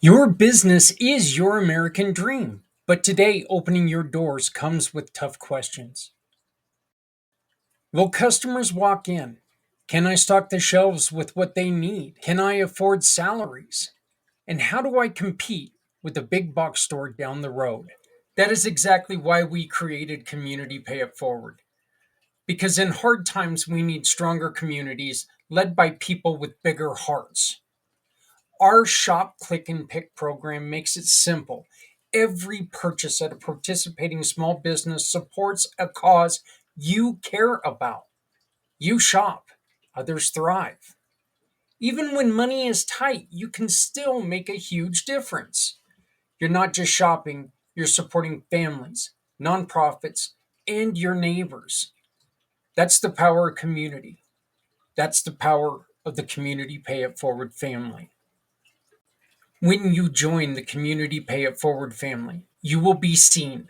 Your business is your American dream, but today opening your doors comes with tough questions. Will customers walk in? Can I stock the shelves with what they need? Can I afford salaries? And how do I compete with the big box store down the road? That is exactly why we created Community Pay It Forward. Because in hard times, we need stronger communities led by people with bigger hearts. Our shop, click, and pick program makes it simple. Every purchase at a participating small business supports a cause you care about. You shop, others thrive. Even when money is tight, you can still make a huge difference. You're not just shopping, you're supporting families, nonprofits, and your neighbors. That's the power of community. That's the power of the Community Pay It Forward family. When you join the Community Pay It Forward family, you will be seen,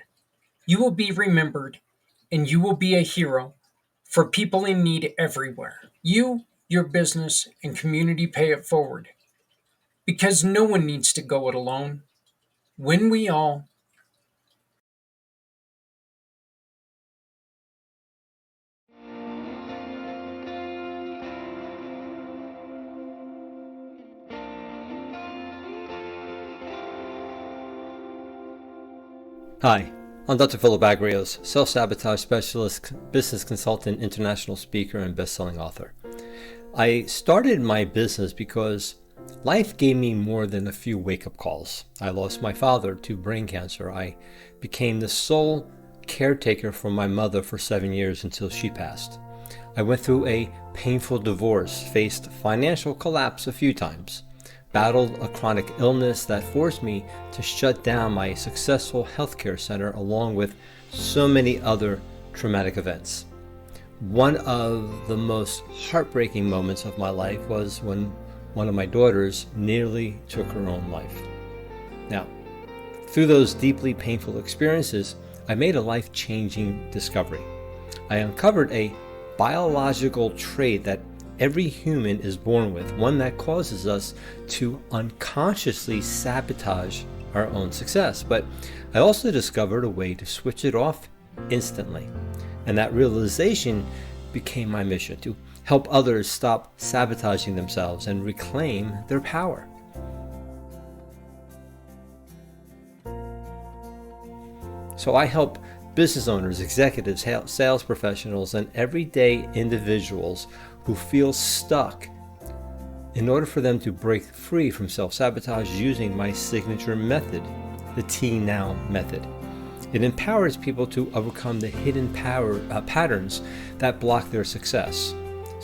you will be remembered, and you will be a hero for people in need everywhere. You, your business, and Community Pay It Forward. Because no one needs to go it alone. When we all Hi, I'm Dr. Philip Agrios, self-sabotage specialist, business consultant, international speaker, and best-selling author. I started my business because life gave me more than a few wake-up calls. I lost my father to brain cancer. I became the sole caretaker for my mother for 7 years until she passed. I went through a painful divorce, faced financial collapse a few times, battled a chronic illness that forced me to shut down my successful healthcare center along with so many other traumatic events. One of the most heartbreaking moments of my life was when one of my daughters nearly took her own life. Now, through those deeply painful experiences, I made a life-changing discovery. I uncovered a biological trait that every human is born with, one that causes us to unconsciously sabotage our own success. But I also discovered a way to switch it off instantly. And that realization became my mission, to help others stop sabotaging themselves and reclaim their power. So I help business owners, executives, sales professionals, and everyday individuals who feel stuck in order for them to break free from self-sabotage using my signature method, the T Now method. It empowers people to overcome the hidden patterns that block their success,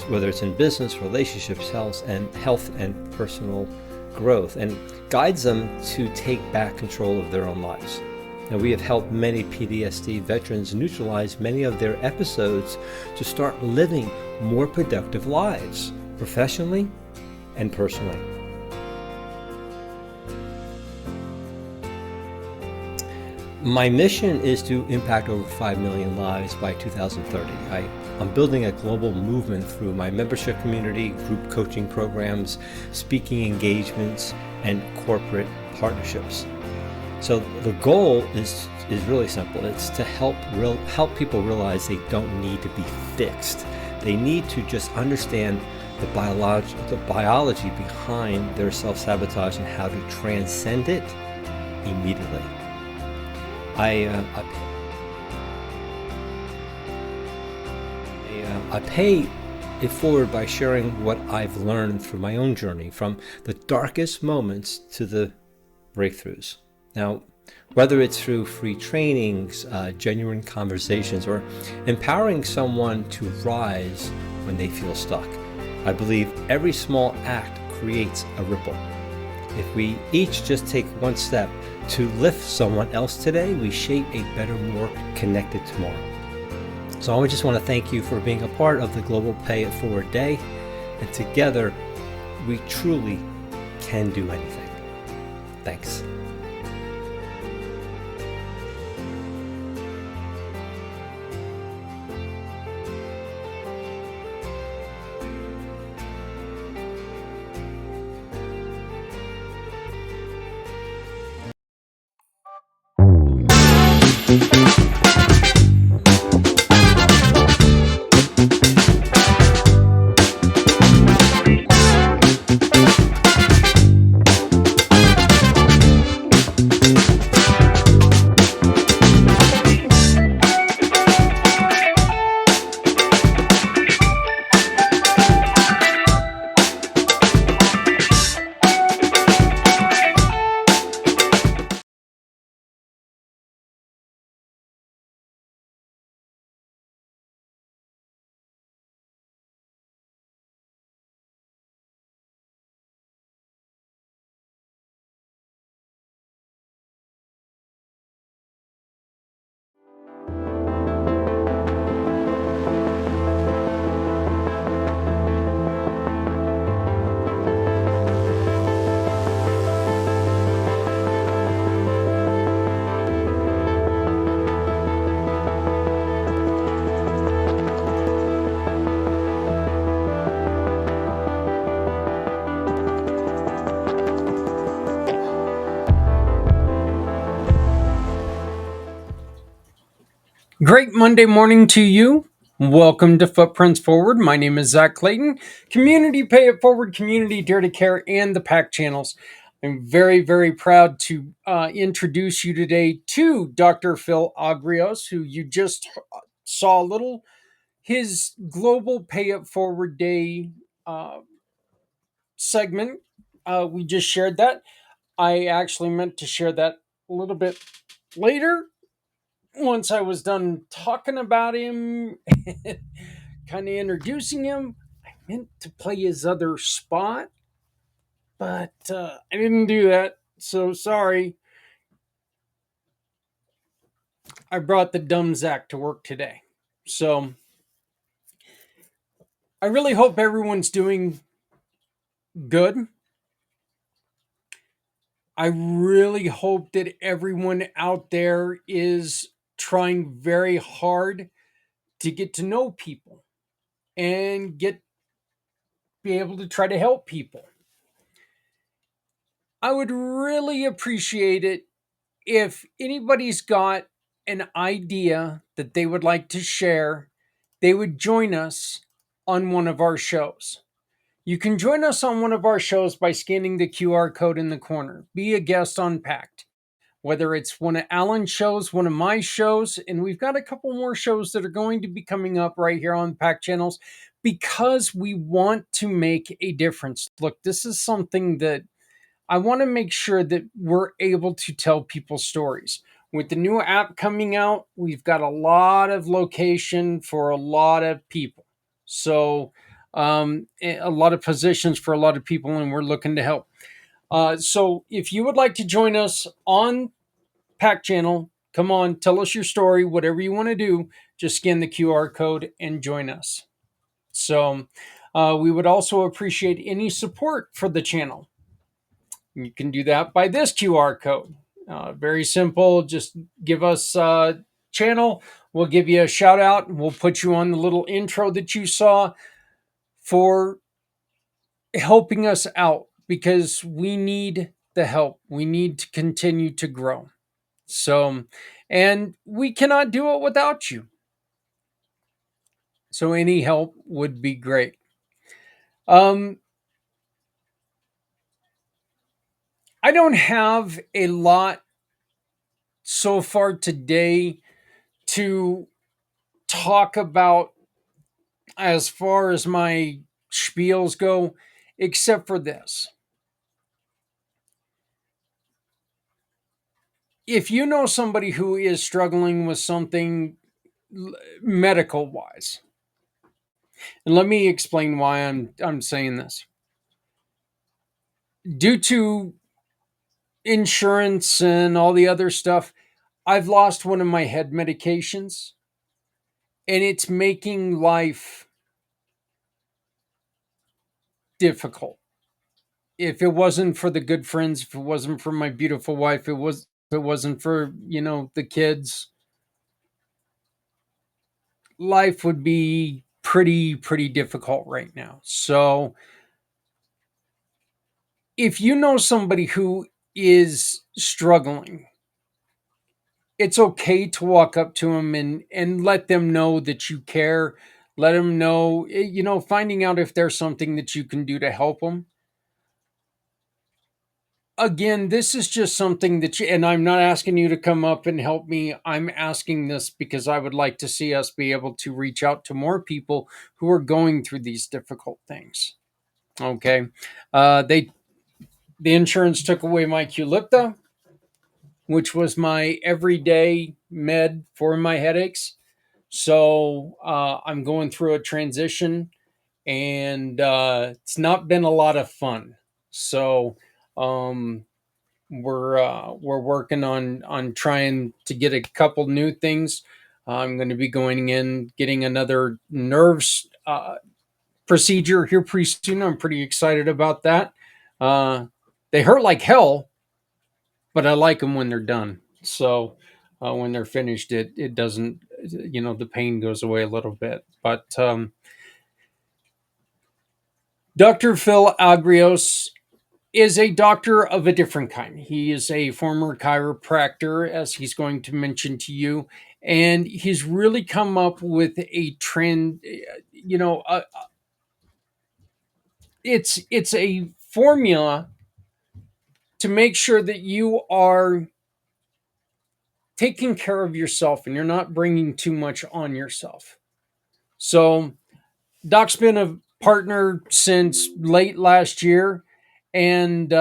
whether it's in business, relationships, health and personal growth, and guides them to take back control of their own lives. Now, we have helped many PTSD veterans neutralize many of their episodes to start living more productive lives, professionally and personally. My mission is to impact over 5 million lives by 2030. I'm building a global movement through my membership community, group coaching programs, speaking engagements, and corporate partnerships. So the goal is really simple. It's to help people realize they don't need to be fixed. They need to just understand the biology behind their self-sabotage and how to transcend it immediately. I pay it forward by sharing what I've learned through my own journey, from the darkest moments to the breakthroughs. Now, whether it's through free trainings, genuine conversations, or empowering someone to rise when they feel stuck, I believe every small act creates a ripple. If we each just take one step to lift someone else today, we shape a better, more connected tomorrow. So I just want to thank you for being a part of the Global Pay It Forward Day, and together we truly can do anything. Thanks. Great Monday morning to you. Welcome to Footprints Forward. My name is Zach Clayton, Community Pay It Forward, Community Dare to Care, and the PAC channels. I'm very, very proud to introduce you today to Dr. Phil Agrios, who you just saw a little. His Global Pay It Forward Day uh, segment. We just shared that. I actually meant to share that a little bit later once I was done talking about him, kind of introducing him. I meant to play his other spot, but I didn't do that. So sorry. I brought the dumb Zach to work today. So I really hope everyone's doing good. I really hope that everyone out there is trying very hard to get to know people and be able to try to help people. I would really appreciate it if anybody's got an idea that they would like to share, they would join us on one of our shows. You can join us on one of our shows by scanning the QR code in the corner. Be a guest on Pact. Whether it's one of Alan's shows, one of my shows, and we've got a couple more shows that are going to be coming up right here on Pact channels because we want to make a difference. Look, this is something that I want to make sure that we're able to tell people stories. With the new app coming out, we've got a lot of location for a lot of people. So, a lot of positions for a lot of people, and we're looking to help. So, if you would like to join us on Pack Channel, come on, tell us your story, whatever you want to do, just scan the QR code and join us. So, we would also appreciate any support for the channel. You can do that by this QR code. Very simple. Just give us a channel. We'll give you a shout out and we'll put you on the little intro that you saw for helping us out because we need the help. We need to continue to grow. So, and we cannot do it without you. So, any help would be great. Um, I don't have a lot so far today to talk about as far as my spiels go, except for this. If you know somebody who is struggling with something medical wise, and let me explain why I'm saying this. Due to insurance and all the other stuff, I've lost one of my head medications, and it's making life difficult. If it wasn't for the good friends, if it wasn't for my beautiful wife, if it wasn't for, the kids, life would be pretty difficult right now. So, if you know somebody who is struggling, it's okay to walk up to them and let them know that you care. Let them know, finding out if there's something that you can do to help them. Again, this is just something that and I'm not asking you to come up and help me. I'm asking this because I would like to see us be able to reach out to more people who are going through these difficult things. Okay. The insurance took away my Qulipta, which was my everyday med for my headaches. So I'm going through a transition, and it's not been a lot of fun. So um, we're working on trying to get a couple new things. I'm going to be going in getting another nerves procedure here pretty soon. I'm pretty excited about that. Uh, they hurt like hell, but I like them when they're done. So when they're finished, it doesn't, the pain goes away a little bit. But Dr. Phil Agrios is a doctor of a different kind. He is a former chiropractor, as he's going to mention to you, and he's really come up with a trend. You know, it's a formula to make sure that you are taking care of yourself and you're not bringing too much on yourself. So Doc's been a partner since late last year, and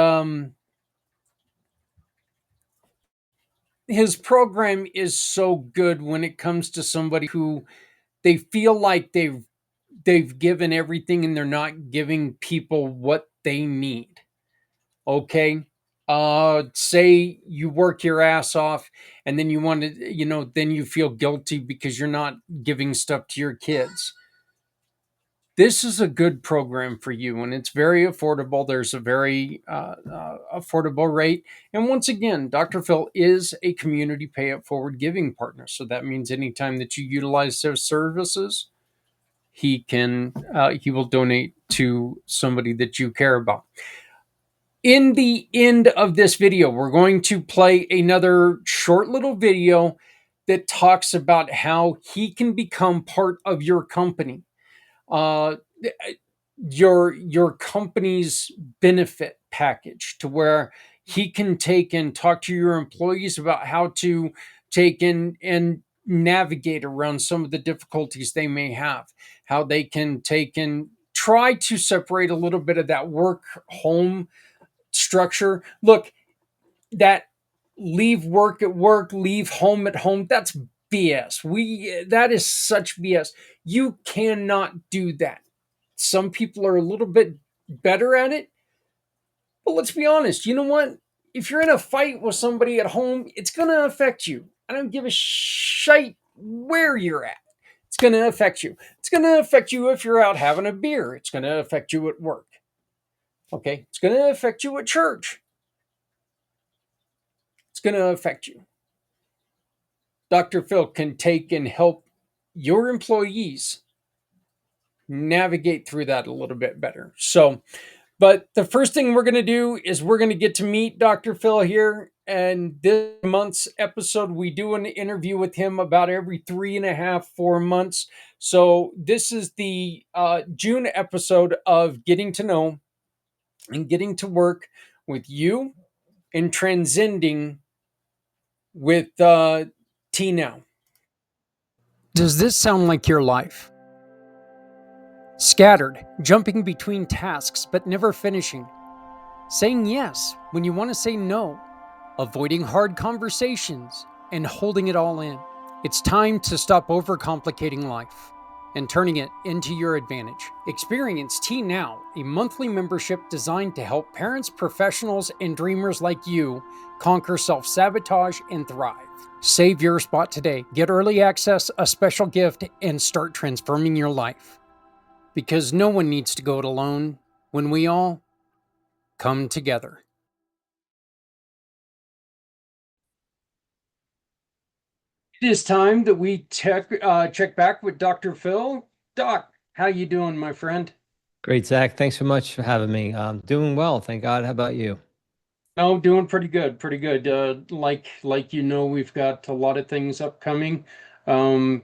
his program is so good when it comes to somebody who they feel like they've given everything and they're not giving people what they need. Okay. Say you work your ass off and then you want to, then you feel guilty because you're not giving stuff to your kids. This is a good program for you, and it's very affordable. There's a very affordable rate. And once again, Dr. Phil is a community pay it forward giving partner. So that means anytime that you utilize their services, he will donate to somebody that you care about. In the end of this video, we're going to play another short little video that talks about how he can become part of your company, uh, your company's benefit package, to where he can take and talk to your employees about how to take in and navigate around some of the difficulties they may have, how they can take and try to separate a little bit of that work home structure. Look, that leave work at work, leave home at home, that's BS. That is such BS. You cannot do that. Some people are a little bit better at it, but let's be honest. You know what? If you're in a fight with somebody at home, it's going to affect you. I don't give a shite where you're at. It's going to affect you. It's going to affect you if you're out having a beer. It's going to affect you at work. Okay? It's going to affect you at church. It's going to affect you. Dr. Phil can take and help your employees navigate through that a little bit better. So, but the first thing we're going to do is we're going to get to meet Dr. Phil here. And this month's episode, we do an interview with him about every 3.5, 4 months. So this is the June episode of Getting to Know and Getting to Work with You and Transcending with T Now. Does this sound like your life? Scattered, jumping between tasks but never finishing. Saying yes when you want to say no. Avoiding hard conversations and holding it all in. It's time to stop overcomplicating life and turning it into your advantage. Experience T Now, a monthly membership designed to help parents, professionals, and dreamers like you conquer self-sabotage and thrive. Save your spot today. Get early access, a special gift, and start transforming your life. Because no one needs to go it alone when we all come together. It is time that we check back with Dr. Phil. Doc, how you doing, my friend? Great, Zach. Thanks so much for having me. Doing well, thank God. How about you? Oh, doing pretty good, pretty good. Like we've got a lot of things upcoming. Um,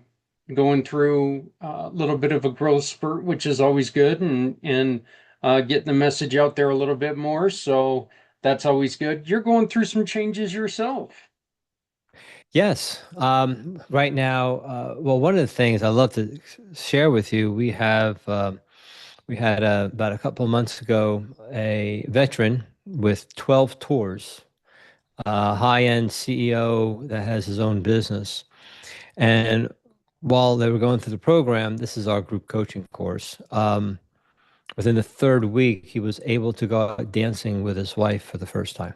Going through a little bit of a growth spurt, which is always good, and getting the message out there a little bit more. So that's always good. You're going through some changes yourself. Yes. Right now, well, one of the things I love to share with you, we had about a couple of months ago a veteran with 12 tours, a high-end CEO that has his own business. And while they were going through the program, this is our group coaching course. Within the third week, he was able to go out dancing with his wife for the first time.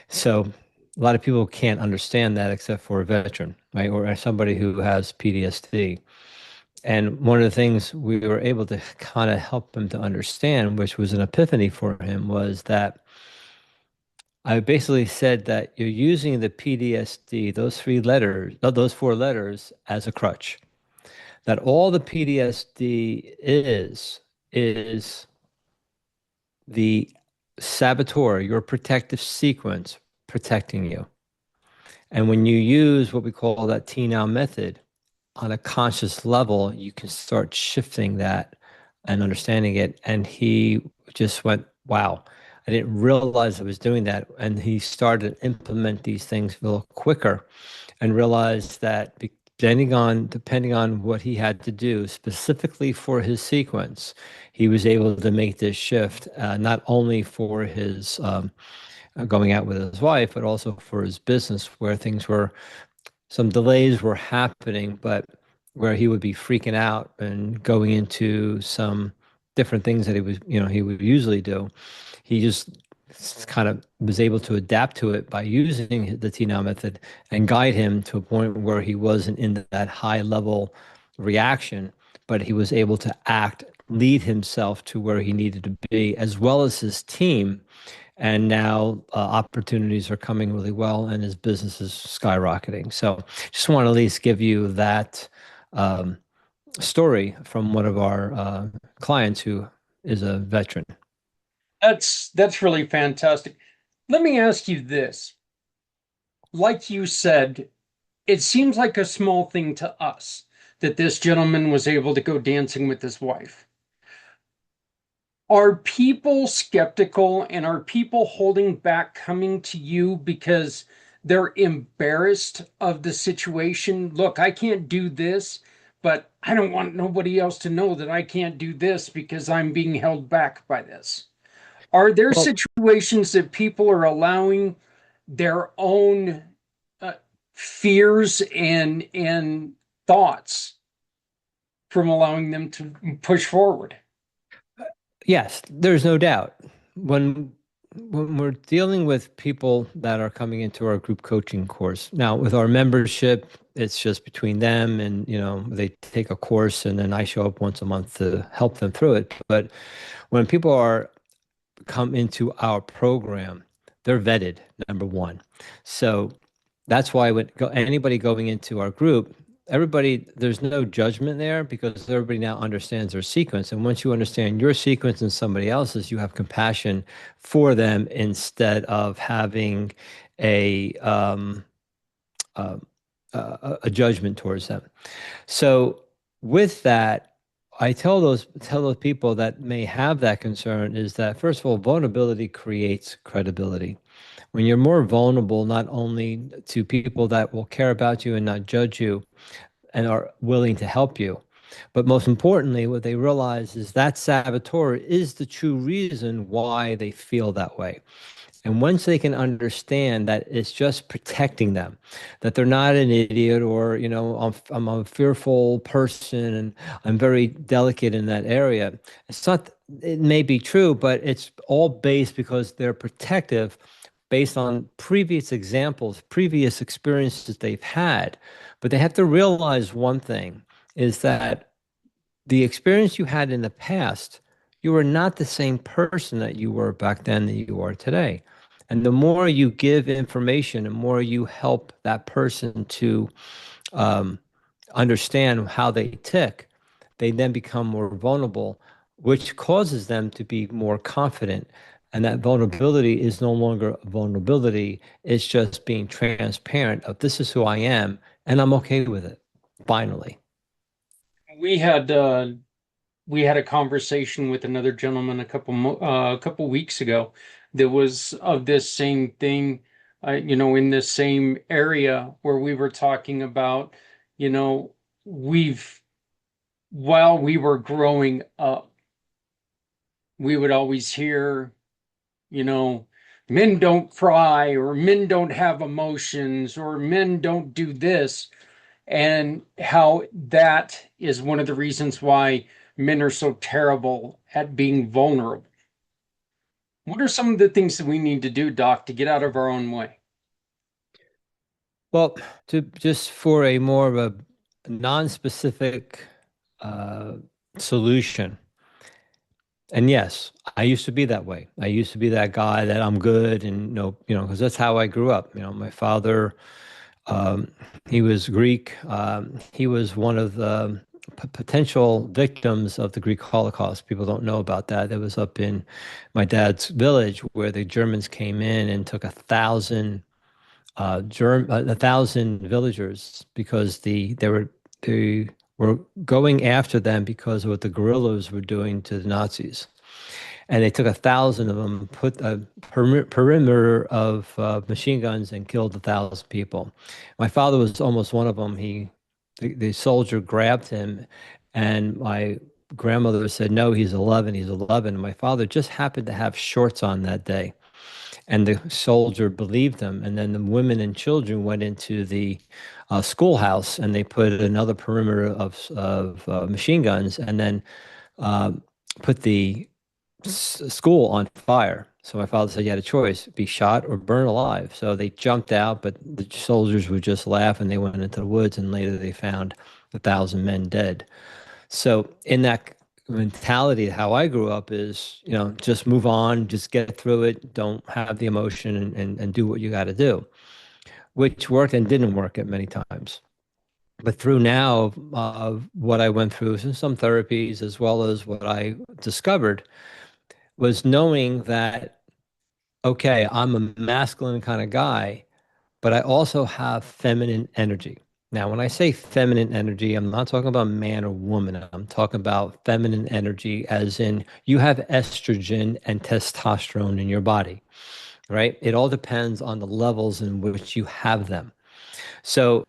So a lot of people can't understand that except for a veteran, right? Or somebody who has PTSD. And one of the things we were able to kind of help him to understand, which was an epiphany for him, was that I basically said that you're using the PTSD, those 3 letters, those 4 letters, as a crutch. That all the PTSD is the saboteur, your protective sequence protecting you. And when you use what we call that T now method on a conscious level, you can start shifting that and understanding it. And he just went, wow, I didn't realize I was doing that. And he started to implement these things a little quicker and realized that depending on what he had to do specifically for his sequence, he was able to make this shift, not only for his going out with his wife, but also for his business, where things were some delays were happening, but where he would be freaking out and going into some different things that he would usually do. He just kind of was able to adapt to it by using the T now method and guide him to a point where he wasn't in that high level reaction, but he was able to lead himself to where he needed to be, as well as his team. And now opportunities are coming really well, and his business is skyrocketing. So, just want to at least give you that um, story from one of our clients who is a veteran. That's really fantastic. Let me ask you this. Like you said, it seems like a small thing to us that this gentleman was able to go dancing with his wife. Are people skeptical and are people holding back coming to you because they're embarrassed of the situation? Look, I can't do this, but I don't want nobody else to know that I can't do this because I'm being held back by this. Are there Well, situations that people are allowing their own uh, fears and thoughts from allowing them to push forward? yes, there's no doubt. When we're dealing with people that are coming into our group coaching course, now with our membership, it's just between them and they take a course and then I show up once a month to help them through it. But when people are come into our program, they're vetted, number one. So that's why anybody going into our group, there's no judgment there because everybody now understands their sequence. And once you understand your sequence and somebody else's, you have compassion for them instead of having a uh, a judgment towards them. So with that, I tell those people that may have that concern is that first of all, vulnerability creates credibility. When you're more vulnerable, not only to people that will care about you and not judge you and are willing to help you, but most importantly, what they realize is that saboteur is the true reason why they feel that way. And once they can understand that it's just protecting them, that they're not an idiot or, I'm a fearful person and I'm very delicate in that area. It's not, it may be true, but it's all based because they're protective based on previous examples, previous experiences they've had. But they have to realize one thing is that the experience you had in the past, you are not the same person that you were back then that you are today. And the more you give information, the more you help that person to um, understand how they tick, they then become more vulnerable, which causes them to be more confident. And that vulnerability is no longer a vulnerability, it's just being transparent of this is who I am, and I'm okay with it, finally. We had uh, we had a conversation with another gentleman a couple weeks ago that was of this same thing, in this same area where we were talking about, you know, we've while we were growing up, we would always hear, you know, men don't cry or men don't have emotions or men don't do this, and how that is one of the reasons why men are so terrible at being vulnerable. What are some of the things that we need to do, Doc, to get out of our own way? Well, to just for a more of a non-specific uh, solution. And yes, I used to be that way. I used to be that guy that I'm good and because that's how I grew up. My father, um, he was Greek. He was one of the potential victims of the Greek Holocaust. People don't know about that. It was up in my dad's village where the Germans came in and took 1,000 1,000 villagers because they were going after them because of what the guerrillas were doing to the Nazis. And they took 1,000 of them, put a perimeter of machine guns, and killed 1,000 people. My father was almost one of them. The soldier grabbed him, and my grandmother said, "No, he's 11. He's 11." And my father just happened to have shorts on that day, and the soldier believed him. And then the women and children went into the schoolhouse, and they put another perimeter of machine guns, and then uh, put the school on fire. So my father said you had a choice, be shot or burn alive. So they jumped out, but the soldiers would just laugh, and they went into the woods, and later they found 1,000 men dead. So in that mentality, how I grew up is, just move on, just get through it, don't have the emotion, and do what you got to do, which worked and didn't work at many times. But through now, what I went through, some therapies, as well as what I discovered, was knowing that, okay, I'm a masculine kind of guy, but I also have feminine energy. Now, when I say feminine energy, I'm not talking about man or woman. I'm talking about feminine energy, as in you have estrogen and testosterone in your body, right? It all depends on the levels in which you have them. So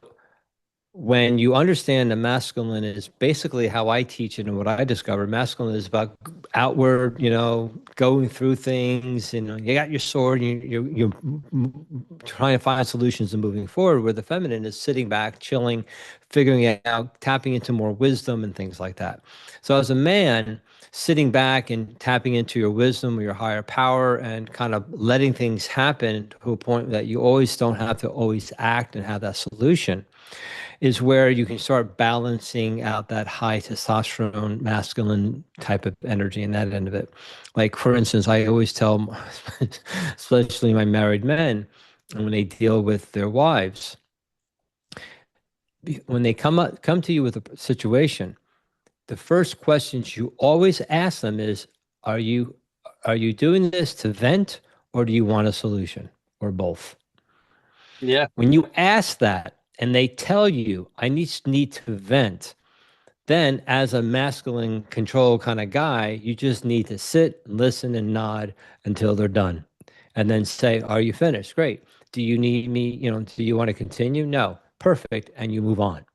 when you understand the masculine is basically how I teach it and what I discovered, masculine is about outward, going through things, and you got your sword, you're trying to find solutions and moving forward, where the feminine is sitting back, chilling, figuring it out, tapping into more wisdom and things like that. So as a man, sitting back and tapping into your wisdom or your higher power and kind of letting things happen to a point that you always don't have to always act and have that solution, is where you can start balancing out that high testosterone, masculine type of energy and that end of it. Like, for instance, I always tell, especially my married men, when they deal with their wives, when they come to you with a situation, the first questions you always ask them is, are you doing this to vent, or do you want a solution, or both? Yeah. When you ask that and they tell you, I need to vent, then as a masculine control kind of guy, you just need to sit, listen, and nod until they're done. And then say, are you finished? Great. Do you need me? Do you want to continue? No. Perfect. And you move on,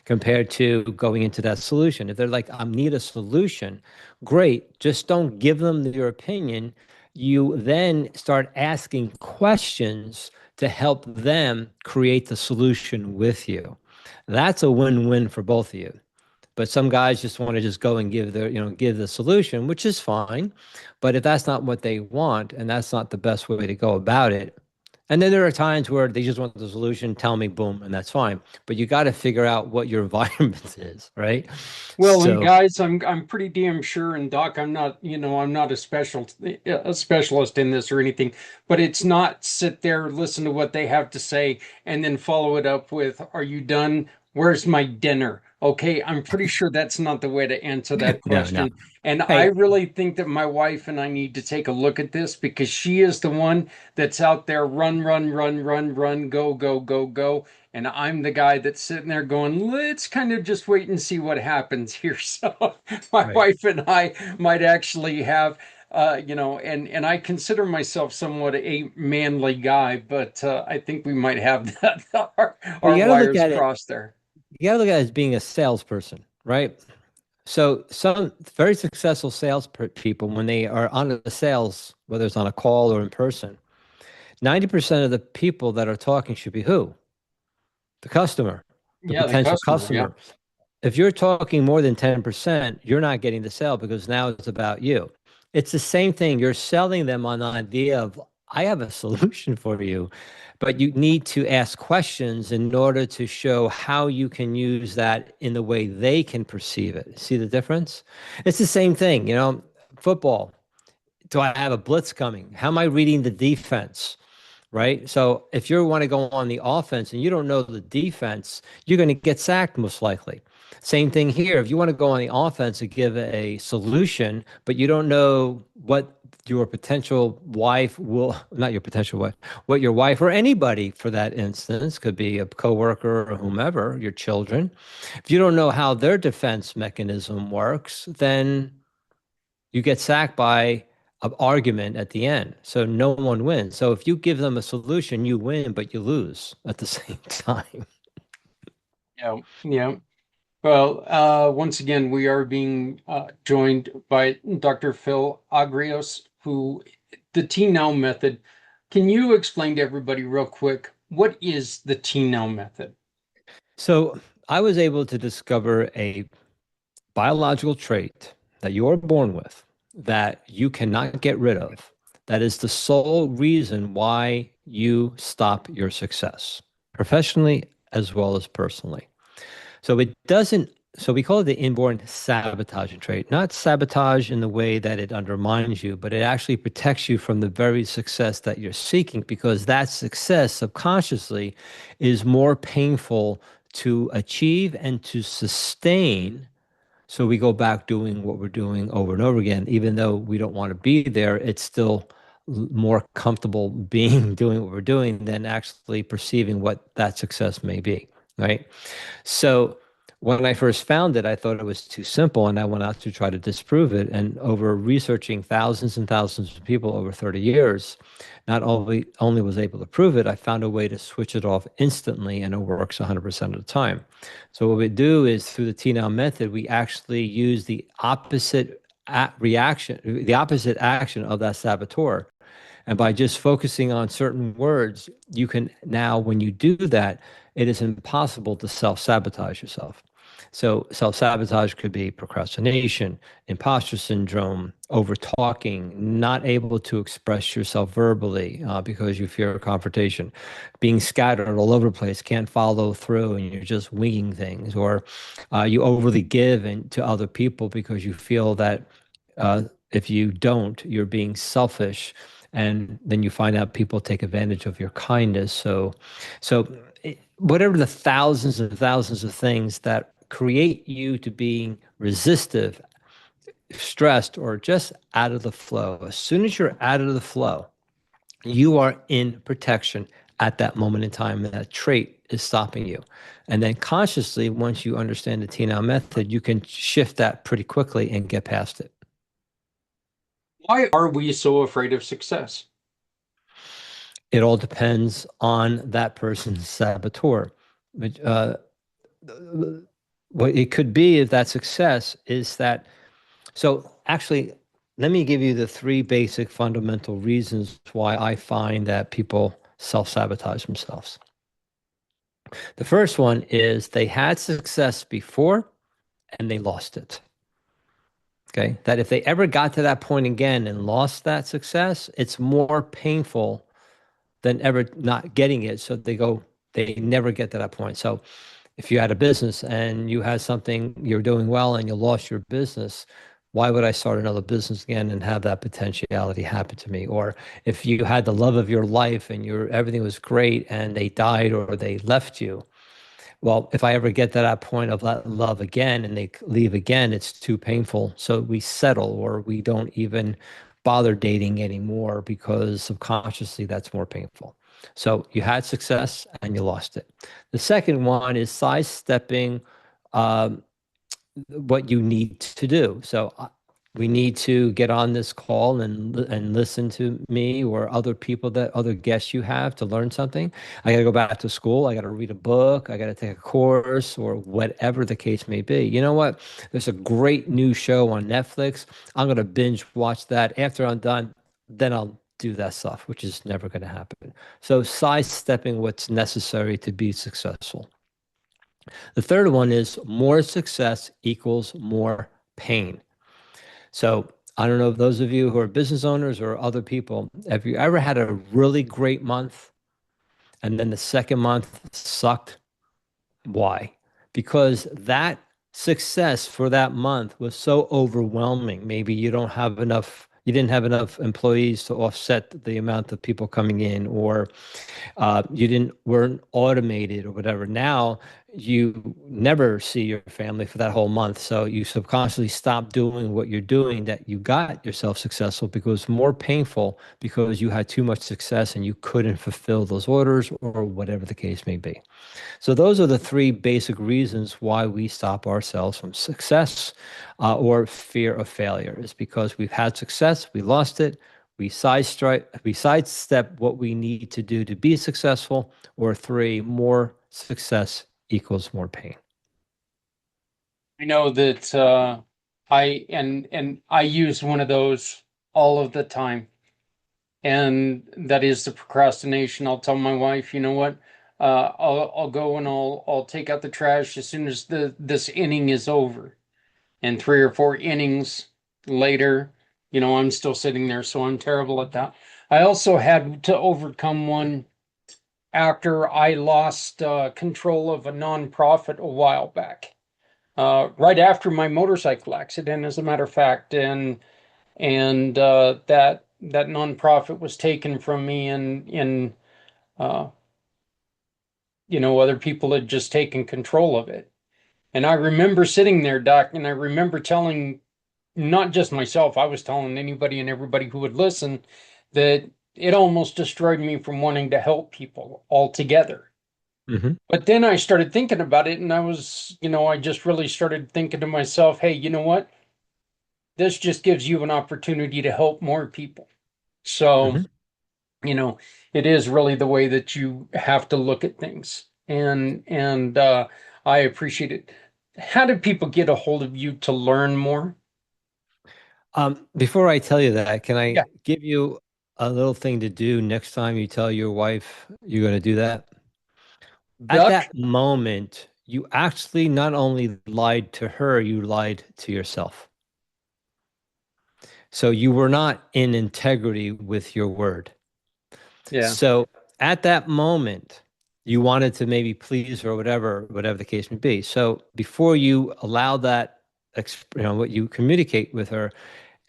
compared to going into that solution. If they're like, I need a solution, great. Just don't give them your opinion. You then start asking questions to help them create the solution with you. That's a win-win for both of you. But some guys just want to just go and give the solution, which is fine. But if that's not what they want, and that's not the best way to go about it, and then there are times where they just want the solution, tell me, boom, and that's fine. But you got to figure out what your environment is, right? Well, and So, guys, I'm pretty damn sure, and Doc, I'm not a specialist in this or anything, but it's not sit there, listen to what they have to say, and then follow it up with, "Are you done? Where's my dinner?" Okay, I'm pretty sure that's not the way to answer that no, no. question. And I Hey, really think that my wife and I need to take a look at this, because she is the one that's out there, run, run, run, run, run, go, go, go, go. And I'm the guy that's sitting there going, let's kind of just wait and see what happens here. So my right. wife and I might actually have, and I consider myself somewhat a manly guy, but I think we might have that Well, our wires crossed there. you got to look at it as being a salesperson, right? So some very successful people, when they are on the sales, whether it's on a call or in person, 90% of the people that are talking should be who? The customer, the Yeah, the potential customer. Yeah. customer. If you're talking more than 10%, you're not getting the sale, because now it's about you. It's the same thing. You're selling them on the idea of, I have a solution for you, but you need to ask questions in order to show how you can use that in the way they can perceive it. See the difference? It's the same thing, football. Do I have a blitz coming? How am I reading the defense? Right? So if you want to go on the offense and you don't know the defense, you're going to get sacked most likely. Same thing here. If you want to go on the offense and give a solution, but you don't know what your potential wife will, not your potential wife, what your wife or anybody for that instance, could be a coworker or whomever, your children. If you don't know how their defense mechanism works, then you get sacked by an argument at the end. So no one wins. So if you give them a solution, you win, but you lose at the same time. Yeah, yeah. Well, once again, we are being joined by Dr. Phil Agrios, who the T Now method. Can you explain to everybody real quick what is the T Now method? So I was able to discover a biological trait that you are born with that you cannot get rid of. That is the sole reason why you stop your success, professionally as well as personally. So it doesn't, so we call it the inborn sabotaging trait, not sabotage in the way that it undermines you, but it actually protects you from the very success that you're seeking, because that success subconsciously is more painful to achieve and to sustain. So we go back doing what we're doing over and over again, even though we don't want to be there. It's still more comfortable being doing what we're doing than actually perceiving what that success may be, right? So when I first found it, I thought it was too simple, and I went out to try to disprove it. And over researching thousands and thousands of people over 30 years, not only was able to prove it, I found a way to switch it off instantly, and it works 100% of the time. So what we do is, through the T-Now method, we actually use the opposite reaction, the opposite action of that saboteur. And by just focusing on certain words, you can now, when you do that, it is impossible to self sabotage yourself. So, self sabotage could be procrastination, imposter syndrome, over talking, not able to express yourself verbally because you fear a confrontation, being scattered all over the place, can't follow through, and you're just winging things, or you overly give to other people because you feel that if you don't, you're being selfish, and then you find out people take advantage of your kindness. So whatever the thousands and thousands of things that create you to being resistive, stressed, or just out of the flow, as soon as you're out of the flow, you are in protection at that moment in time, and that trait is stopping you. And then consciously, once you understand the T-Now method, you can shift that pretty quickly and get past it. Why are we so afraid of success? It all depends on that person's saboteur. But, what it could be, if that success is that. So actually, let me give you the three basic fundamental reasons why I find that people self-sabotage themselves. The first one is they had success before and they lost it. Okay. That if they ever got to that point again and lost that success, it's more painful than ever not getting it. So they never get to that point. So if you had a business and you had something, you're doing well and you lost your business, why would I start another business again and have that potentiality happen to me? Or if you had the love of your life and everything was great and they died or they left you, well, if I ever get to that point of that love again and they leave again, it's too painful. So we settle, or we don't even bother dating anymore because subconsciously that's more painful. So you had success and you lost it. The second one is sidestepping um, what you need to do. So we need to get on this call and listen to me or other people, that other guests you have, to learn something. I got to go back to school. I got to read a book. I got to take a course, or whatever the case may be. You know what? There's a great new show on Netflix. I'm going to binge watch that. After I'm done, then I'll do that stuff, which is never going to happen. So sidestepping what's necessary to be successful. The third one is more success equals more pain. So I don't know if those of you who are business owners or other people, have you ever had a really great month and then the second month sucked? Why? Because that success for that month was so overwhelming. Maybe you didn't have enough employees to offset the amount of people coming in, or you weren't automated or whatever. Now you never see your family for that whole month. So you subconsciously stop doing what you're doing that you got yourself successful because it's more painful because you had too much success and you couldn't fulfill those orders or whatever the case may be. So those are the three basic reasons why we stop ourselves from success or fear of failure. Is because we've had success, we lost it, we sidestep what we need to do to be successful, or three, more success equals more pain. I know that and I use one of those all of the time, and that is the procrastination. I'll tell my wife, you know what? I'll go and I'll take out the trash as soon as the this inning is over. And three or four innings later, I'm still sitting there, so I'm terrible at that. I also had to overcome one after I lost control of a nonprofit a while back. Right after my motorcycle accident, as a matter of fact, and that nonprofit was taken from me, and uh, other people had just taken control of it. And I remember sitting there, Doc, and I remember telling not just myself, I was telling anybody and everybody who would listen that it almost destroyed me from wanting to help people altogether. Hmm. But then I started thinking about it, and I just really started thinking to myself, hey, you know what? This just gives you an opportunity to help more people. So, Hmm. you know, it is really the way that you have to look at things. And I appreciate it. How do people get a hold of you to learn more? Before I tell you that, can Yeah, I give you a little thing to do next time you tell your wife you're going to do that? At Duck. that moment, you actually not only lied to her, you lied to yourself. So you were not in integrity with your word. Yeah, So at that moment, you wanted to maybe please her or whatever the case may be. So before you allow that, what you communicate with her,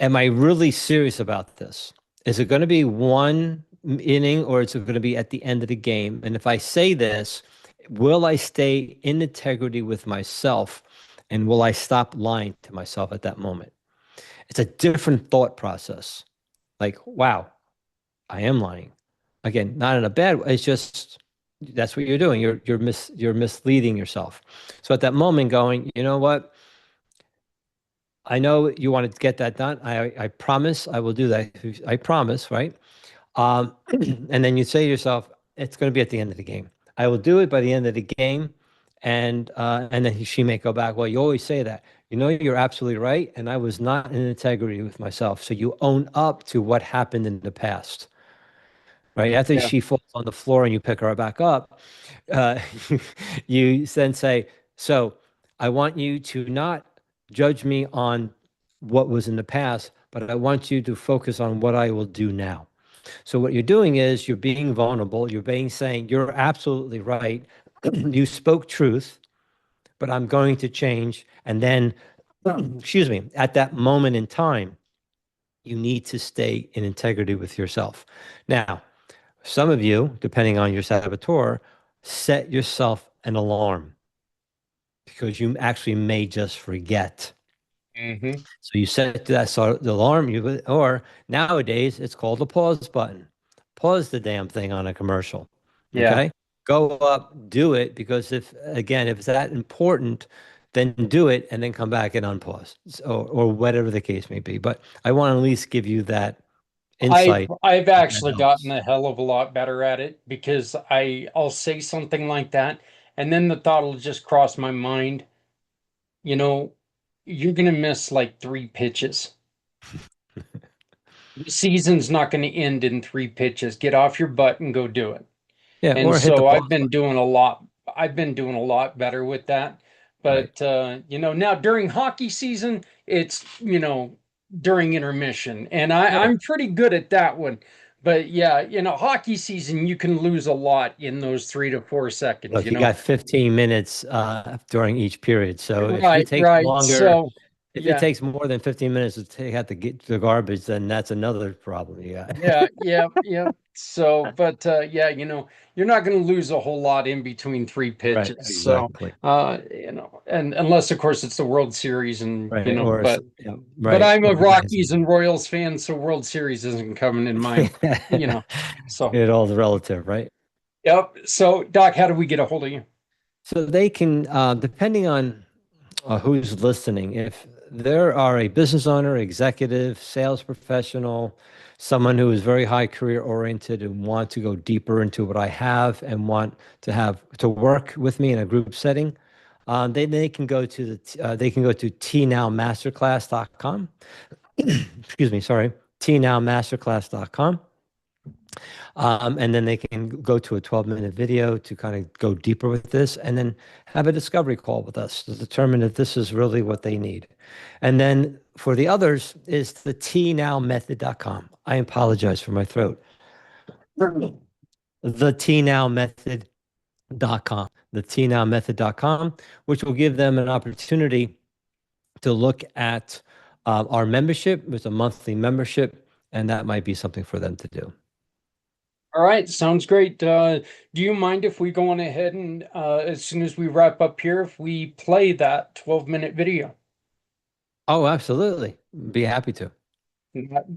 am I really serious about this? Is it going to be one inning or is it going to be at the end of the game? And if I say this, will I stay in integrity with myself and will I stop lying to myself at that moment? It's a different thought process. Like, wow, I am lying. Again, not in a bad way. It's just that's what you're doing. You're misleading yourself. So at that moment, going, you know what? I know you want to get that done. I promise I will do that. I promise, right? And then you say to yourself, it's going to be at the end of the game. I will do it by the end of the game. And then she may go back, well, you always say that. You know, you're absolutely right. And I was not in integrity with myself. So you own up to what happened in the past, right? After yeah. she falls on the floor and you pick her back up, uh, you then say, so I want you to not judge me on what was in the past, but I want you to focus on what I will do now. So what you're doing is you're being vulnerable. You're being saying you're absolutely right. You spoke truth, but I'm going to change. And then, excuse me, at that moment in time, you need to stay in integrity with yourself. Now, some of you, depending on your saboteur, set yourself an alarm because you actually may just forget. Hmm. So you set that sort of the alarm, or nowadays it's called the pause button. Pause the damn thing on a commercial. Yeah. Okay? Go up, do it, because if it's that important, then do it and then come back and unpause or whatever the case may be. But I want to at least give you that I've insight I've if that actually gotten helps. a hell of a lot better at it because I'll say something like that, and then the thought will just cross my mind, you know, you're gonna miss like three pitches. The season's not gonna end in three pitches. Get off your butt and go do it. Yeah, And or hit the so pause button. I've been doing a lot better with that. Right. But now during hockey season, it's, during intermission. And Yeah. I'm pretty good at that one. But yeah, hockey season, you can lose a lot in those 3 to 4 seconds, Look, you got 15 minutes during each period. So if you Right, take right. longer, So If it Yeah. takes more than 15 minutes to take out the garbage, then that's another problem you got. Yeah. So, but yeah, you're not going to lose a whole lot in between three Right, pitches. So, exactly. and unless of course it's the World Series, and Right, or yeah, but right, I'm a or Rockies dancing. and Royals fan, so World Series isn't coming in mind. You know. So, It all's relative, right? yep. So, Doc, how do we get a hold of you? So they can, depending on who's listening, if there are a business owner, executive, sales professional, someone who is very high career oriented and want to go deeper into what I have and want to have to work with me in a group setting, they can go to they can go to tnowmasterclass.com. Excuse me, sorry, tnowmasterclass.com. And then they can go to a 12-minute video to kind of go deeper with this and then have a discovery call with us to determine if this is really what they need. And then for the others is the tnowmethod.com. I apologize for my throat. The tnowmethod.com. The tnowmethod.com, which will give them an opportunity to look at our membership. It's a monthly membership, and that might be something for them to do. All right, sounds great. Do you mind if we go on ahead and as soon as we wrap up here, if we play that 12-minute video? Oh, absolutely. Be happy to.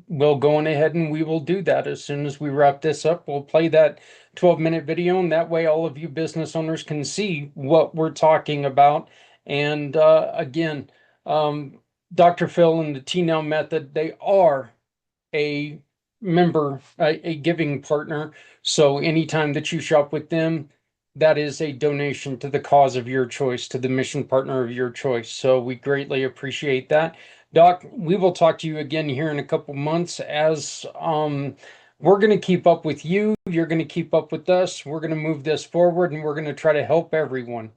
We'll go on ahead and we will do that as soon as we wrap this up. We'll play that 12-minute video, and that way all of you business owners can see what we're talking about. And again, um, Dr. Phil and the T Now Method, they are a a giving partner. So anytime that you shop with them, that is a donation to the cause of your choice, to the mission partner of your choice. So we greatly appreciate that. Doc, we will talk to you again here in a couple months as we're going to keep up with you. You're going to keep up with us. We're going to move this forward and we're going to try to help everyone.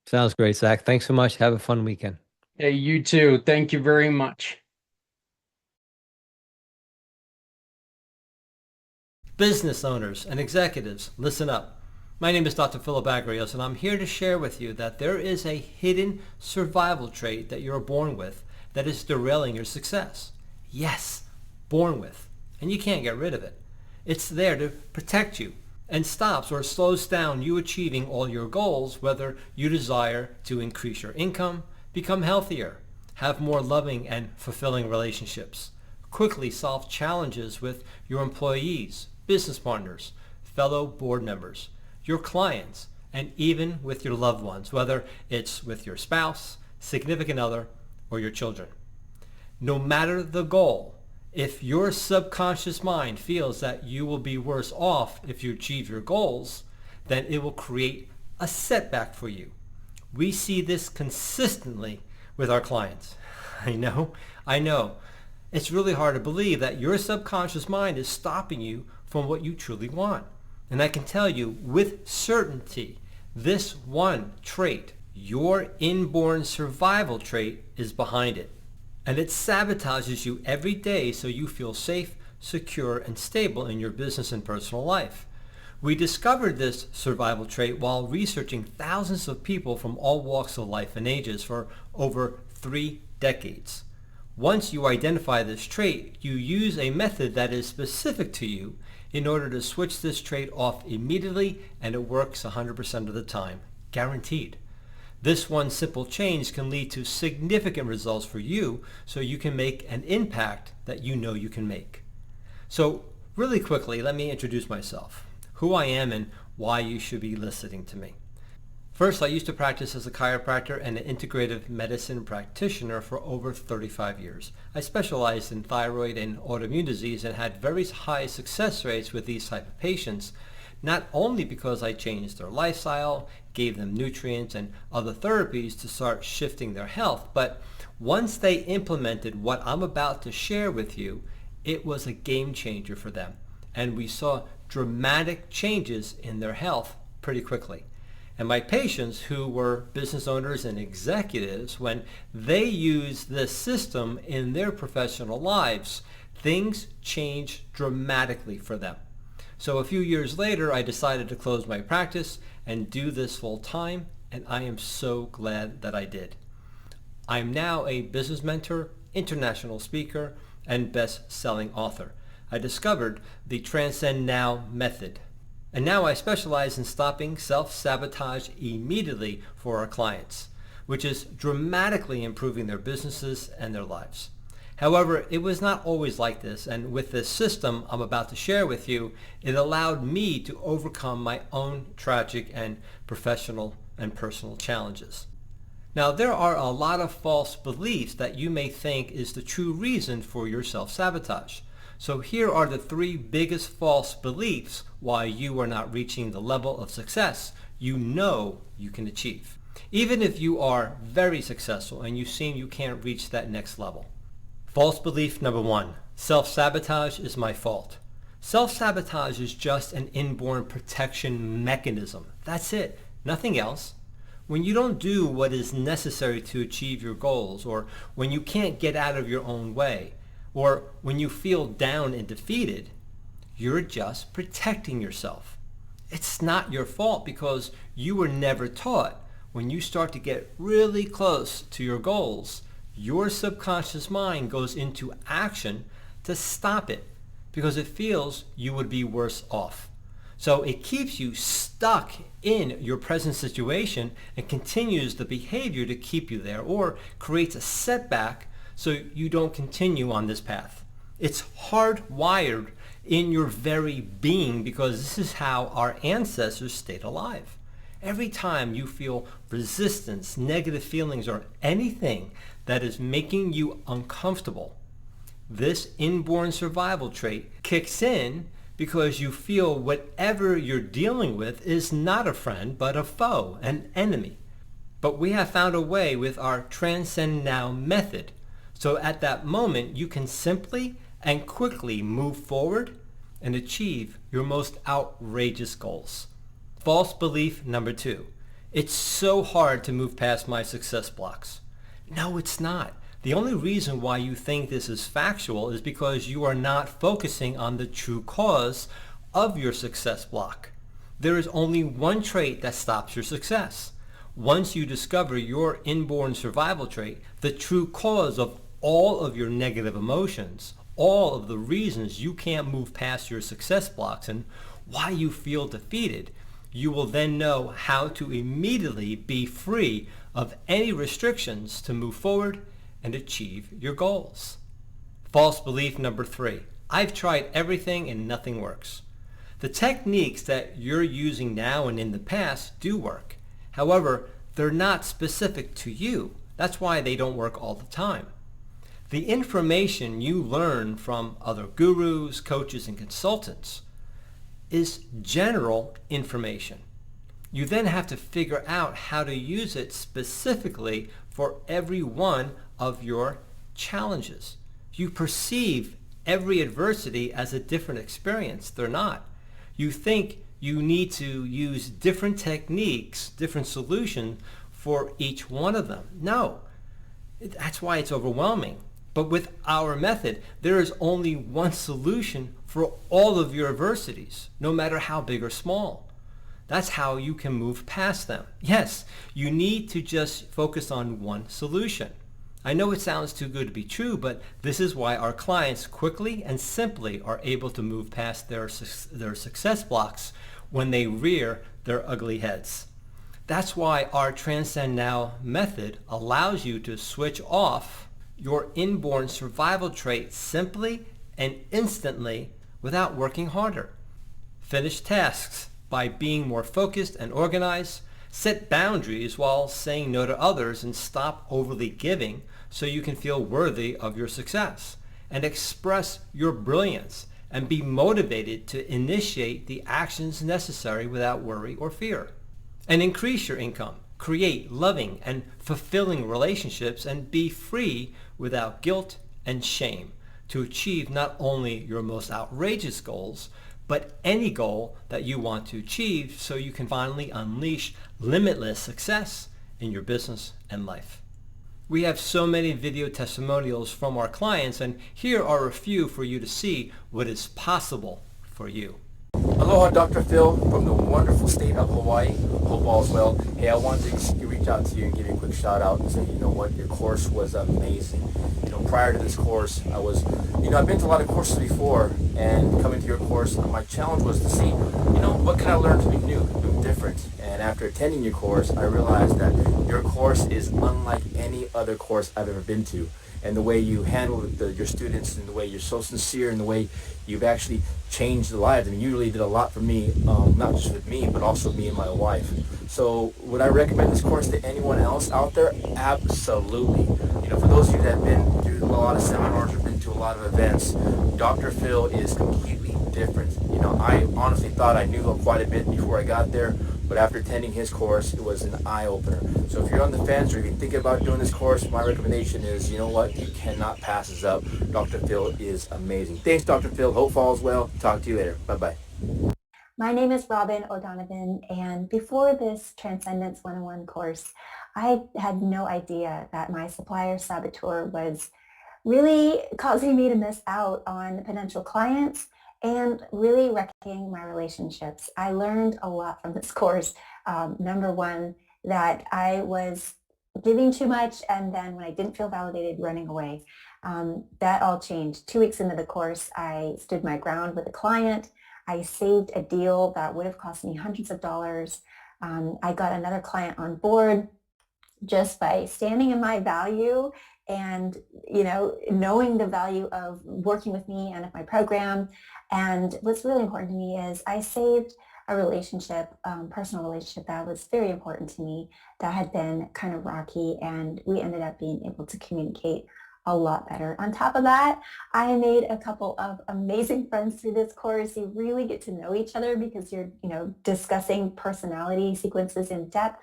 Sounds great, Zach. Thanks so much. Have a fun weekend. Hey, you too. Thank you very much. Business owners and executives, listen up. My name is Dr. Philip Agrios, and I'm here to share with you that there is a hidden survival trait that you're born with that is derailing your success. Yes, born with. And you can't get rid of it. It's there to protect you and stops or slows down you achieving all your goals, whether you desire to increase your income, become healthier, have more loving and fulfilling relationships, quickly solve challenges with your employees, business partners, fellow board members, your clients, and even with your loved ones, whether it's with your spouse, significant other, or your children. No matter the goal, if your subconscious mind feels that you will be worse off if you achieve your goals, then it will create a setback for you. We see this consistently with our clients. I know. It's really hard to believe that your subconscious mind is stopping you from what you truly want. And I can tell you with certainty, this one trait, your inborn survival trait, is behind it. And it sabotages you every day so you feel safe, secure, and stable in your business and personal life. We discovered this survival trait while researching thousands of people from all walks of life and ages for over 3 decades. Once you identify this trait, you use a method that is specific to you in order to switch this trait off immediately, and it works 100% of the time, guaranteed. This one simple change can lead to significant results for you so you can make an impact that you know you can make. So really quickly, let me introduce myself, who I am and why you should be listening to me. First, I used to practice as a chiropractor and an integrative medicine practitioner for over 35 years. I specialized in thyroid and autoimmune disease and had very high success rates with these type of patients, not only because I changed their lifestyle, gave them nutrients and other therapies to start shifting their health, but once they implemented what I'm about to share with you, it was a game changer for them. And we saw dramatic changes in their health pretty quickly. And my patients who were business owners and executives, when they used this system in their professional lives, things changed dramatically for them. So a few years later, I decided to close my practice and do this full time, and I am so glad that I did. I'm now a business mentor, international speaker, and best-selling author. I discovered the Transcend Now method. And now I specialize in stopping self-sabotage immediately for our clients, which is dramatically improving their businesses and their lives. However, it was not always like this, and with this system I'm about to share with you, it allowed me to overcome my own tragic and professional and personal challenges. Now, there are a lot of false beliefs that you may think is the true reason for your self-sabotage. So here are the 3 biggest false beliefs why you are not reaching the level of success you know you can achieve, even if you are very successful and you seem you can't reach that next level. False belief number 1, self-sabotage is my fault. Self-sabotage is just an inborn protection mechanism. That's it, nothing else. When you don't do what is necessary to achieve your goals, or when you can't get out of your own way, or when you feel down and defeated, you're just protecting yourself. It's not your fault because you were never taught when you start to get really close to your goals, your subconscious mind goes into action to stop it because it feels you would be worse off. So it keeps you stuck in your present situation and continues the behavior to keep you there, or creates a setback so you don't continue on this path. It's hardwired in your very being because this is how our ancestors stayed alive. Every time you feel resistance, negative feelings, or anything that is making you uncomfortable, this inborn survival trait kicks in because you feel whatever you're dealing with is not a friend, but a foe, an enemy. But we have found a way with our Transcend Now method. So at that moment, you can simply and quickly move forward and achieve your most outrageous goals. False belief number 2, it's so hard to move past my success blocks. No, it's not. The only reason why you think this is factual is because you are not focusing on the true cause of your success block. There is only one trait that stops your success. Once you discover your inborn survival trait, the true cause of all of your negative emotions, all of the reasons you can't move past your success blocks and why you feel defeated, you will then know how to immediately be free of any restrictions to move forward and achieve your goals. False belief number 3, I've tried everything and nothing works. The techniques that you're using now and in the past do work. However, they're not specific to you. That's why they don't work all the time. The information you learn from other gurus, coaches, and consultants is general information. You then have to figure out how to use it specifically for every one of your challenges. You perceive every adversity as a different experience. They're not. You think you need to use different techniques, different solutions for each one of them. No, that's why it's overwhelming. But with our method, there is only one solution for all of your adversities, no matter how big or small. That's how you can move past them. Yes, you need to just focus on one solution. I know it sounds too good to be true, but this is why our clients quickly and simply are able to move past their success blocks when they rear their ugly heads. That's why our Transcend Now method allows you to switch off your inborn survival trait simply and instantly without working harder. Finish tasks by being more focused and organized. Set boundaries while saying no to others and stop overly giving so you can feel worthy of your success. And express your brilliance and be motivated to initiate the actions necessary without worry or fear. And increase your income. Create loving and fulfilling relationships and be free without guilt and shame to achieve not only your most outrageous goals, but any goal that you want to achieve so you can finally unleash limitless success in your business and life. We have so many video testimonials from our clients, and here are a few for you to see what is possible for you. Aloha, Dr. Phil from the wonderful state of Hawaii. Hope all's well. Hey, I wanted to reach out to you and give you a quick shout out and say, you know what, your course was amazing. Prior to this course, I've been to a lot of courses before, and coming to your course, my challenge was to see, what can I learn to be new, different. And after attending your course, I realized that your course is unlike any other course I've ever been to. And the way you handle your students, and the way you're so sincere, and the way you've actually changed the lives. I mean, you really did a lot for me, not just with me, but also me and my wife. So would I recommend this course to anyone else out there? Absolutely. For those of you that have been to a lot of seminars or been to a lot of events, Dr. Phil is completely different. I honestly thought I knew quite a bit before I got there, but after attending his course, it was an eye-opener. So if you're on the fence or if you're thinking about doing this course, my recommendation is, you know what, you cannot pass this up. Dr. Phil is amazing. Thanks, Dr. Phil. Hope all's well. Talk to you later. Bye-bye. My name is Robin O'Donovan, and before this Transcendence 101 course, I had no idea that my supplier saboteur was really causing me to miss out on potential clients and really wrecking my relationships. I learned a lot from this course. Number one, that I was giving too much, and then when I didn't feel validated, running away. That all changed. 2 weeks into the course, I stood my ground with a client. I saved a deal that would have cost me hundreds of dollars. I got another client on board just by standing in my value and knowing the value of working with me and of my program. And what's really important to me is I saved a relationship, personal relationship that was very important to me, that had been kind of rocky, and we ended up being able to communicate a lot better. On top of that, I made a couple of amazing friends through this course. You really get to know each other because you're discussing personality sequences in depth.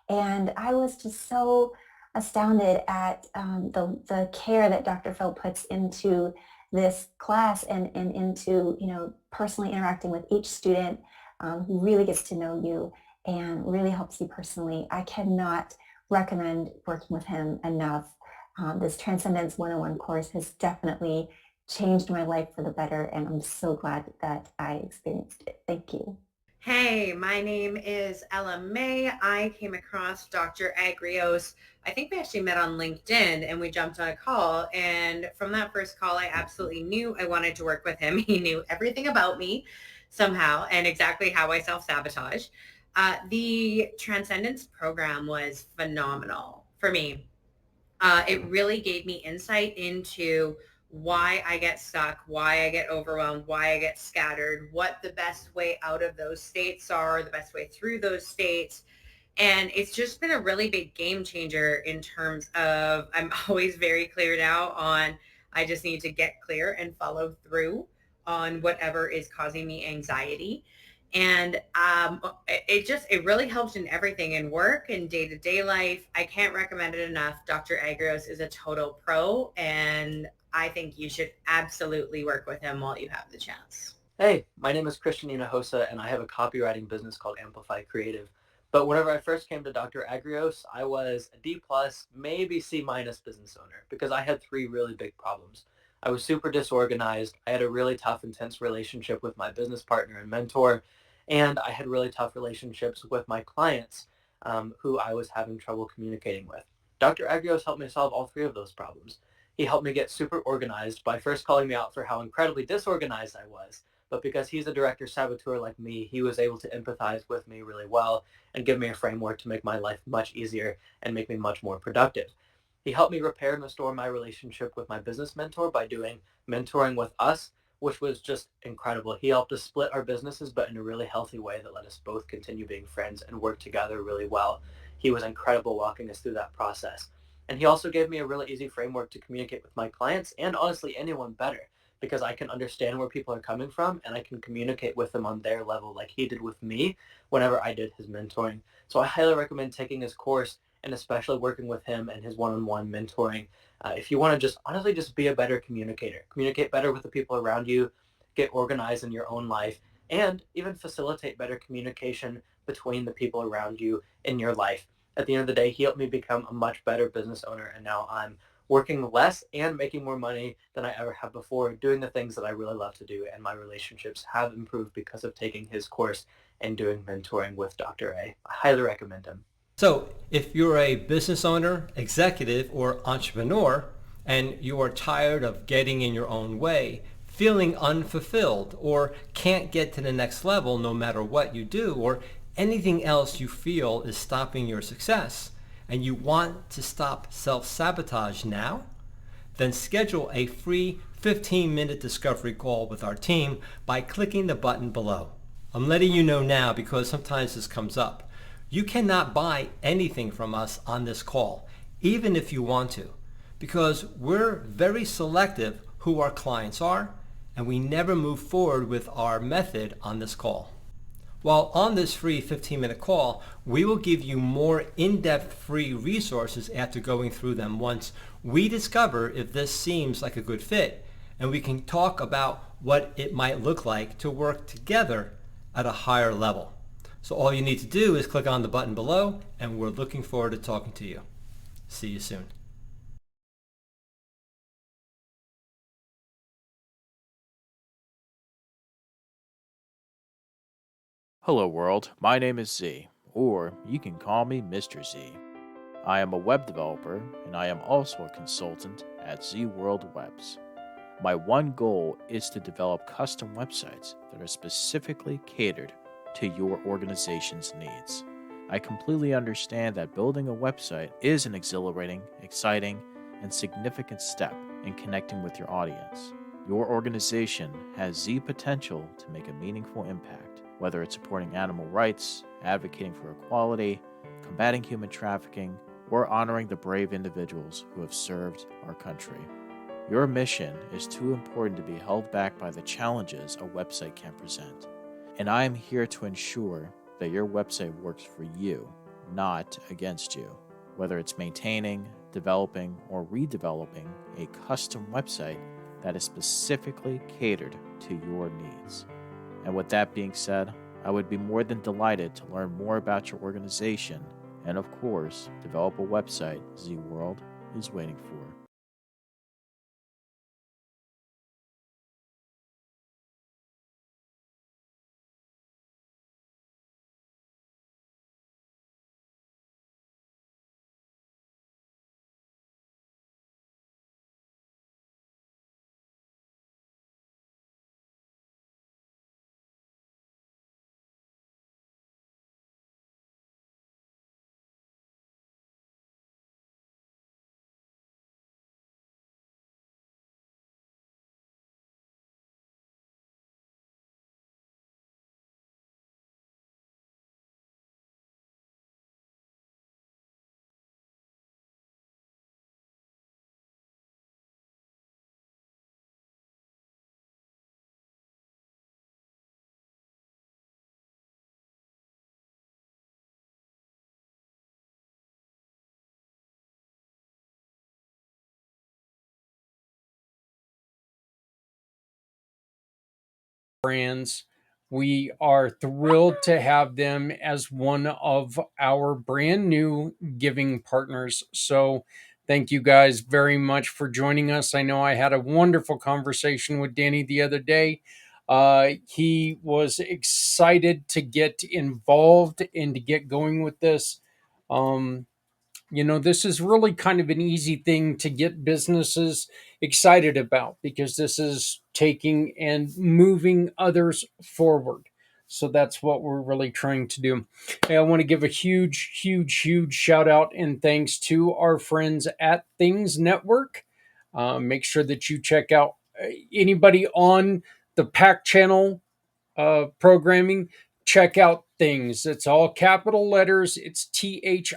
And I was just so astounded at the care that Dr. Phil puts into this class, and into, personally interacting with each student, who really gets to know you and really helps you personally. I cannot recommend working with him enough. This Transcendence 101 course has definitely changed my life for the better, and I'm so glad that I experienced it. Thank you. Hey, my name is Ella May. I came across Dr. Agrios. I think we actually met on LinkedIn and we jumped on a call. And from that first call, I absolutely knew I wanted to work with him. He knew everything about me somehow and exactly how I self-sabotage. The Transcendence program was phenomenal for me. It really gave me insight into why I get stuck, why I get overwhelmed, why I get scattered, what the best way out of those states are, the best way through those states. And it's just been a really big game changer in terms of I'm always very clear now on I just need to get clear and follow through on whatever is causing me anxiety. And it really helps in everything, in work and day-to-day life. I can't recommend it enough. Dr. Agrios is a total pro, and I think you should absolutely work with him while you have the chance. Hey, my name is Christian Hinojosa, and I have a copywriting business called Amplify Creative. But whenever I first came to Dr. Agrios, I was a D plus, maybe C minus business owner because I had three really big problems. I was super disorganized. I had a really tough, intense relationship with my business partner and mentor, and I had really tough relationships with my clients, who I was having trouble communicating with. Dr. Agrios helped me solve all three of those problems. He helped me get super organized by first calling me out for how incredibly disorganized I was, but because he's a director saboteur like me, he was able to empathize with me really well and give me a framework to make my life much easier and make me much more productive. He helped me repair and restore my relationship with my business mentor by doing mentoring with us, which was just incredible. He helped us split our businesses, but in a really healthy way that let us both continue being friends and work together really well. He was incredible walking us through that process. And he also gave me a really easy framework to communicate with my clients and honestly anyone better, because I can understand where people are coming from and I can communicate with them on their level like he did with me whenever I did his mentoring. So I highly recommend taking his course and especially working with him and his one-on-one mentoring. If you want to just honestly just be a better communicator, communicate better with the people around you, get organized in your own life, and even facilitate better communication between the people around you in your life. At the end of the day, he helped me become a much better business owner, and now I'm working less and making more money than I ever have before, doing the things that I really love to do. And my relationships have improved because of taking his course and doing mentoring with Dr. A. I highly recommend him. So, if you're a business owner, executive, or entrepreneur, and you are tired of getting in your own way, feeling unfulfilled, or can't get to the next level no matter what you do, or anything else you feel is stopping your success, and you want to stop self-sabotage now, then schedule a free 15-minute discovery call with our team by clicking the button below. I'm letting you know now because sometimes this comes up. You cannot buy anything from us on this call, even if you want to, because we're very selective who our clients are, and we never move forward with our method on this call. While on this free 15-minute call, we will give you more in-depth free resources after going through them once we discover if this seems like a good fit, and we can talk about what it might look like to work together at a higher level. So all you need to do is click on the button below, and we're looking forward to talking to you. See you soon. Hello, world. My name is Z, or you can call me Mr. Z. I am a web developer, and I am also a consultant at Z World Webs. My one goal is to develop custom websites that are specifically catered to your organization's needs. I completely understand that building a website is an exhilarating, exciting, and significant step in connecting with your audience. Your organization has Z potential to make a meaningful impact, whether it's supporting animal rights, advocating for equality, combating human trafficking, or honoring the brave individuals who have served our country. Your mission is too important to be held back by the challenges a website can present. And I am here to ensure that your website works for you, not against you. Whether it's maintaining, developing, or redeveloping a custom website that is specifically catered to your needs. And with that being said, I would be more than delighted to learn more about your organization and, of course, develop a website Z World is waiting for. Brands. We are thrilled to have them as one of our brand new giving partners. So, thank you guys very much for joining us. I know I had a wonderful conversation with Danny the other day. He was excited to get involved and to get going with this. Um, this is really kind of an easy thing to get businesses excited about because this is taking and moving others forward. So that's what we're really trying to do. Hey, I want to give a huge, huge, huge shout out and thanks to our friends at Things Network. Make sure that you check out anybody on the Pack channel programming, check out Things. It's all capital letters. It's THINGS.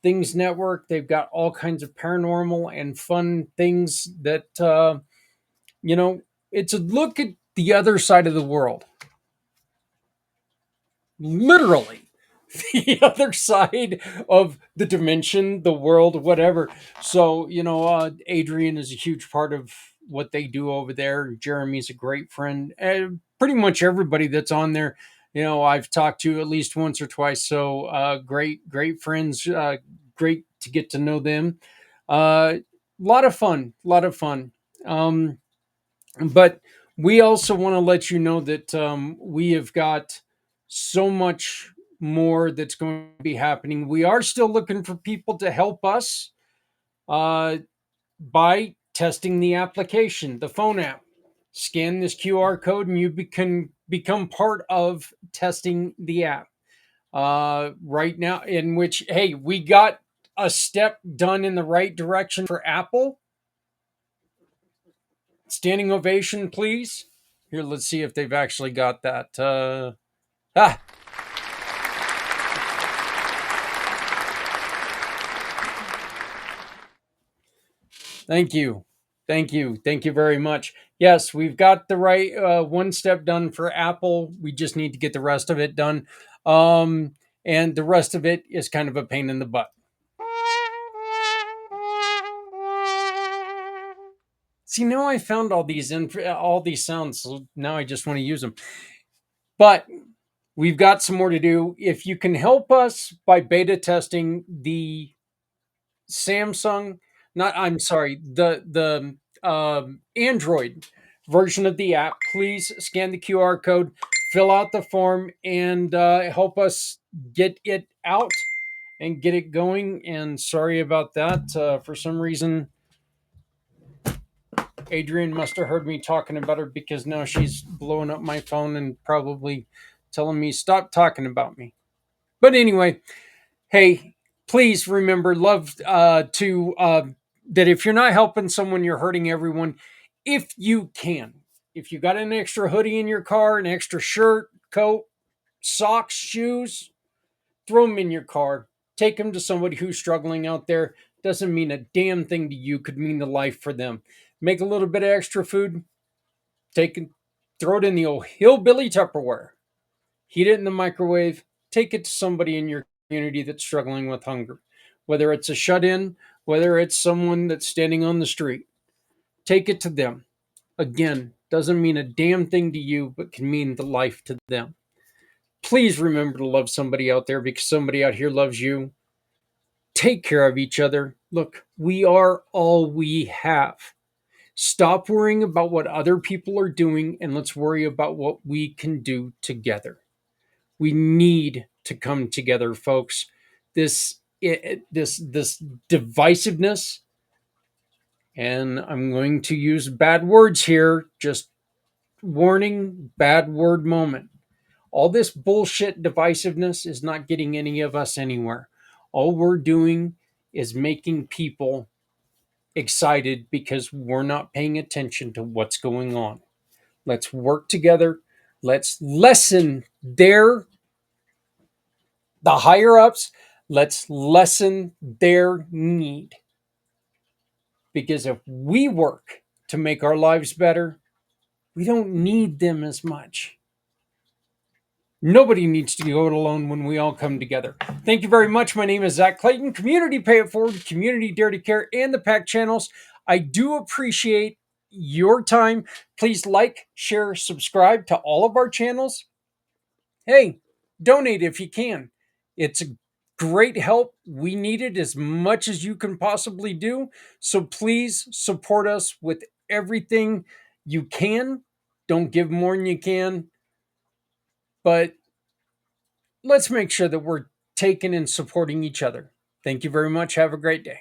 Things Network. They've got all kinds of paranormal and fun things that, you know, it's a look at the other side of the world. Literally. The other side of the dimension, the world, whatever. So, Adrian is a huge part of what they do over there. Jeremy's a great friend. And pretty much everybody that's on there, I've talked to at least once or twice. So, great, great friends. Great to get to know them. A lot of fun, a lot of fun. Um, but we also want to let you know that we have got so much more that's going to be happening. We are still looking for people to help us uh, by testing the application, the phone app. Scan this QR code and you can become part of testing the app. Right now, in which, hey, we got a step done in the right direction for Apple. Standing ovation, please. Here, let's see if they've actually got that. Ah, thank you. Thank you. Thank you very much. Yes, we've got the right one step done for Apple. We just need to get the rest of it done. Um, and the rest of it is kind of a pain in the butt. See, now I found all these sounds, so now I just want to use them. But we've got some more to do. If you can help us by beta testing the Samsung, not I'm sorry, the Android version of the app, please scan the QR code, fill out the form, and help us get it out and get it going. And sorry about that. For some reason, Adrian must have heard me talking about her because now she's blowing up my phone and probably telling me stop talking about me. But anyway, hey, please remember, love to that if you're not helping someone, you're hurting everyone. If you can, if you got an extra hoodie in your car, an extra shirt, coat, socks, shoes, throw them in your car. Take them to somebody who's struggling out there. Doesn't mean a damn thing to you. Could mean the life for them. Make a little bit of extra food. Take it, throw it in the old hillbilly Tupperware. Heat it in the microwave. Take it to somebody in your community that's struggling with hunger. Whether it's a shut in, whether it's someone that's standing on the street, take it to them. Again, doesn't mean a damn thing to you, but can mean the life to them. Please remember to love somebody out there because somebody out here loves you. Take care of each other. Look, we are all we have. Stop worrying about what other people are doing and let's worry about what we can do together. We need to come together, folks. This divisiveness, and I'm going to use bad words here, just warning, bad word moment. All this bullshit divisiveness is not getting any of us anywhere. All we're doing is making people excited because we're not paying attention to what's going on. Let's work together. Let's lessen the higher ups, let's lessen their need. Because if we work to make our lives better, we don't need them as much. Nobody needs to go it alone when we all come together. Thank you very much. My name is Zach Clayton, Community Pay It Forward, Community Dare to Care, and the PAC channels. I do appreciate your time. Please like, share, subscribe to all of our channels. Hey, donate if you can. It's a great help. We need it as much as you can possibly do. So please support us with everything you can. Don't give more than you can, but let's make sure that we're taking and supporting each other. Thank you very much. Have a great day.